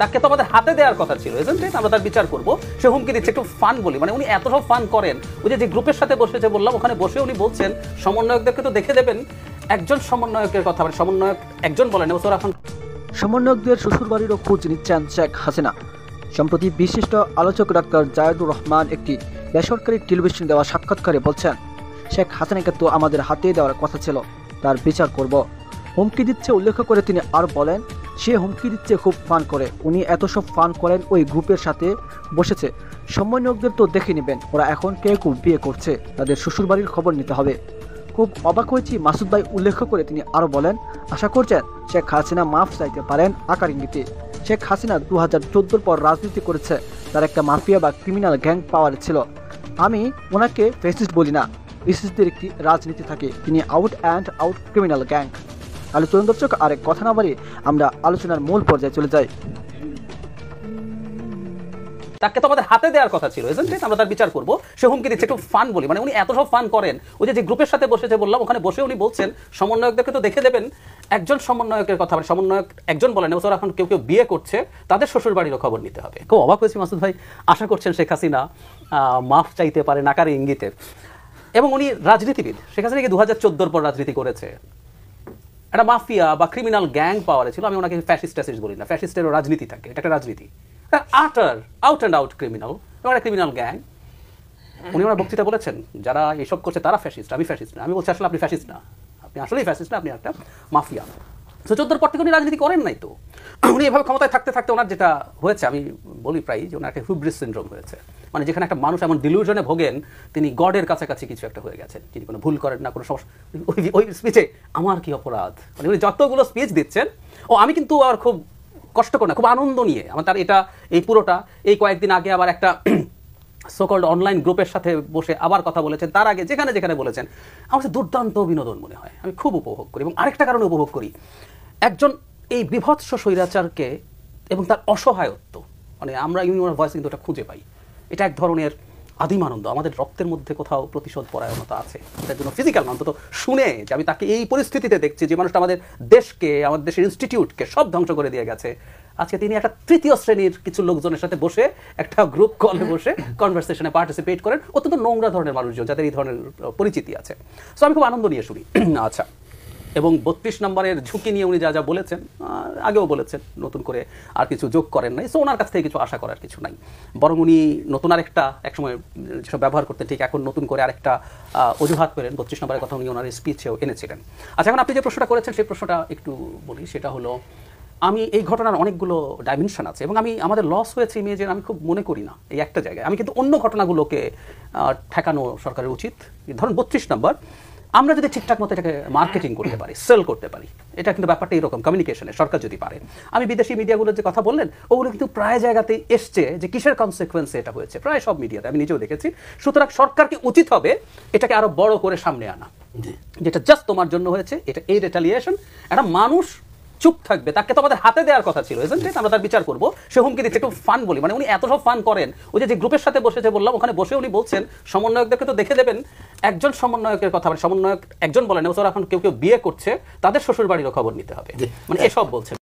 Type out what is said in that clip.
তাকে তো আমাদের হাতে দেওয়ার কথা ছিল, এজেন্ট ইট? আমরা তার বিচার করব। সে হুমকি দিচ্ছে, একটু ফান বলি, মানে উনি এত সব ফান করেন। ওই যে গ্রুপের সাথে বসেছে বললাম, ওখানে বসে উনি বলছেন সমন্বয়কদেরকে তো দেখে দেবেন। একজন সমন্বয়কের কথা, মানে সমন্বয়ক একজন বলেন, ওরা এখন সমন্বয়কদের শ্বশুরবাড়িরও খোঁজ নিচ্ছেন শেখ হাসিনা। সম্প্রতি বিশিষ্ট আলোচক ডাক্তার জায়েদুর রহমান একটি বেসরকারি টেলিভিশন দেওয়া সাক্ষাৎকারে বলছেন, শেখ হাসিনাকে তো আমাদের হাতে দেওয়ার কথা ছিল, তার বিচার করব। হুমকি দিচ্ছে উল্লেখ করে তিনি আর বলেন, সে হুমকি দিচ্ছে খুব ফান করে, উনি এত সব ফান করেন, ওই গ্রুপের সাথে বসেছে। সমন্বয়কদের তো দেখে নেবেন, ওরা এখন কেউ বিয়ে করছে, তাদের শ্বশুরবাড়ির খবর নিতে হবে। খুব অবাক হয়েছি মাসুদ ভাই উল্লেখ করে তিনি আরও বলেন, আশা করছেন শেখ হাসিনা মাফ চাইতে পারেন আকার ইঙ্গিতে। শেখ হাসিনা 2014 পর রাজনীতি করেছে, তার একটা মাফিয়া বা ক্রিমিনাল গ্যাং পাওয়ার ছিল। আমি ওনাকে ফ্যাসিস্ট বলি না, ফ্যাসিস্টদের একটি রাজনীতি থাকে, তিনি out and out criminal gang. আলোচনা দর্শক, আরেক কথা না বাড়িয়ে আমরা আলোচনার মূল পর্যায়ে চলে যাই। তাকে তো আমাদের হাতে দেওয়ার কথা ছিল, এজেন্ট ইট? আমরা তার বিচার করব। সে হুমকি দিচ্ছে, একটু ফান বলি, মানে উনি এত সব ফান করেন। ওই যে গ্রুপের সাথে বসেছে বললাম, ওখানে বসে উনি বলছেন সমন্বয়কদেরকে তো দেখে দেবেন। একজন সমন্বয়কের কথা, মানে সমন্বয়ক একজন বলেন, ওরা এখন কেউ বিয়ে করছে, তাদের শ্বশুর বাড়িরও খবর নিতে হবে। খুব অবাক হয়েছি মাসুদ ভাই। আশা করছেন শেখ হাসিনা মাফ চাইতে পারে আকারে ইঙ্গিতে। এবং উনি রাজনীতিবিদ। শেখ হাসিনা কি 2014 পর রাজনীতি করেছে, একটা মাফিয়া বা ক্রিমিনাল গ্যাং পাওয়ারে ছিল। আমি ওনাকে ফ্যাসিস্ট ট্যাসিস্ট বলি না, ফ্যাসিস্টেরও রাজনীতি থাকে, এটা একটা রাজনীতি। আউট অ্যান্ড আউট ক্রিমিনাল, একটা ক্রিমিনাল গ্যাং। উনি ওনার বক্তৃতা বলেছেন, যারা এসব করছে তারা ফ্যাসিস্ট, আমি ফ্যাসিস্ট না। আমি বলছি আসলে আপনি ফ্যাসিস্ট না, আপনি আসলেই ফ্যাসিস্ট না, আপনি একটা মাফিয়া। তো 14 পর থেকে উনি রাজনীতি করেন নাই। তো উনি এভাবে ক্ষমতায় থাকতে থাকতে ওনার যেটা হয়েছে, আমি বলি প্রায় যে ওনার একটা হুইব্রিস সিনড্রোম হয়েছে। মানে যেখানে একটা মানুষ এমন ডিলিউশনে ভোগেন, তিনি গডের কাছাকাছি কিছু একটা হয়ে গেছেন, তিনি কোনো ভুল করেন না, কোনো সমস্যা। ওই স্পিচে আমার কি অপরাধ, মানে উনি যতগুলো স্পিচ দিচ্ছেন, আমি কিন্তু আর খুব কষ্ট করে না, খুব আনন্দ নিয়ে আমার তার এটা এই পুরোটা। এই কয়েকদিন আগে আবার একটা সোকল্ড অনলাইন গ্রুপের সাথে বসে আবার কথা বলেছেন, তার আগে যেখানে যেখানে বলেছেন, আমার কাছে দুর্দান্ত বিনোদন মনে হয়, আমি খুব উপভোগ করি। এবং আরেকটা কারণে উপভোগ করি, একজন এই বিভৎস স্বৈরাচারকে এবং তার অসহায়ত্ব, মানে আমরা ইউনিয়ন ভয়েস কিন্তু ওটা খুঁজে পাই। এটা এক ধরনের আদিম আনন্দ, আমাদের রক্তের মধ্যে কোথাও প্রতিশোধ পরায়ণতা আছে। এটার জন্য ফিজিক্যাল অন্তত শুনে যে আমি তাকে এই পরিস্থিতিতে দেখছি, যে মানুষটা আমাদের দেশকে, আমাদের দেশের ইনস্টিটিউটকে সব ধ্বংস করে দিয়ে গেছে, আজকে তিনি একটা তৃতীয় শ্রেণীর কিছু লোকজনের সাথে বসে একটা গ্রুপ কলে বসে কনভারসেশনে পার্টিসিপেট করেন, অত্যন্ত নোংরা ধরনের মানুষজন যাদের এই ধরনের পরিচিতি আছে। সো আমি খুব আনন্দ নিয়ে শুনি। আচ্ছা, এবং 32 নম্বরের ঝুঁকি নিয়ে উনি যা যা বলেছেন, আগেও বলেছেন, নতুন করে আর কিছু যোগ করেন নাই। সো ওনার কাছ থেকে কিছু আশা করার কিছু নাই। বরং উনি নতুন আরেকটা, একসময় যেসব ব্যবহার করতেন, ঠিক এখন নতুন করে আরেকটা অজুহাত পেলেন। 32 নম্বরের কথা উনি ওনার স্পিচেও এনেছিলেন। আচ্ছা, এখন আপনি যে প্রশ্নটা করেছেন সেই প্রশ্নটা একটু বলি। সেটা হলো, আমি এই ঘটনার অনেকগুলো ডাইমেনশন আছে এবং আমাদের লস হয়েছে ইমেজের, আমি খুব মনে করি না এই একটা জায়গায়। আমি কিন্তু অন্য ঘটনাগুলোকে ঠেকানো সরকারের উচিত। ধরুন 32 নম্বর, আমরা যদি ঠিকঠাক মতো এটাকে মার্কেটিং করতে পারি, সেল করতে পারি, এটা কিন্তু ব্যাপারটা এরকম কমিউনিকেশনে সরকার যদি পারে। আমি বিদেশি মিডিয়াগুলোর যে কথা বললেন, ওগুলো কিন্তু প্রায় জায়গাতেই এসছে যে কিসের কনসিকুয়েন্সে এটা হয়েছে, প্রায় সব মিডিয়াতে আমি নিজেও দেখেছি। সুতরাং সরকারকে উচিত হবে এটাকে আরো বড় করে সামনে আনা, যেটা জাস্ট তোমার জন্য হয়েছে, এটা এই রিটালিয়েশন। একটা মানুষ চুপ থাকবে, তাকে তো আমাদের হাতে দেওয়ার কথা ছিল, এজেন্ট ইট? আমরা তার বিচার করব। সে হুমকি দিচ্ছে, একটু ফান বলি, মানে উনি এত সব ফান করেন। ওই যে গ্রুপের সাথে বসেছে বললাম, ওখানে বসে উনি বলছেন সমন্বয়কদেরকে তো দেখে দেবেন। একজন সমন্বয়কের কথা, মানে সমন্বয়ক একজন বলেন, ওরা এখন কেউ বিয়ে করছে, তাদের শ্বশুর বাড়িরও খবর নিতে হবে, মানে এসব বলছেন।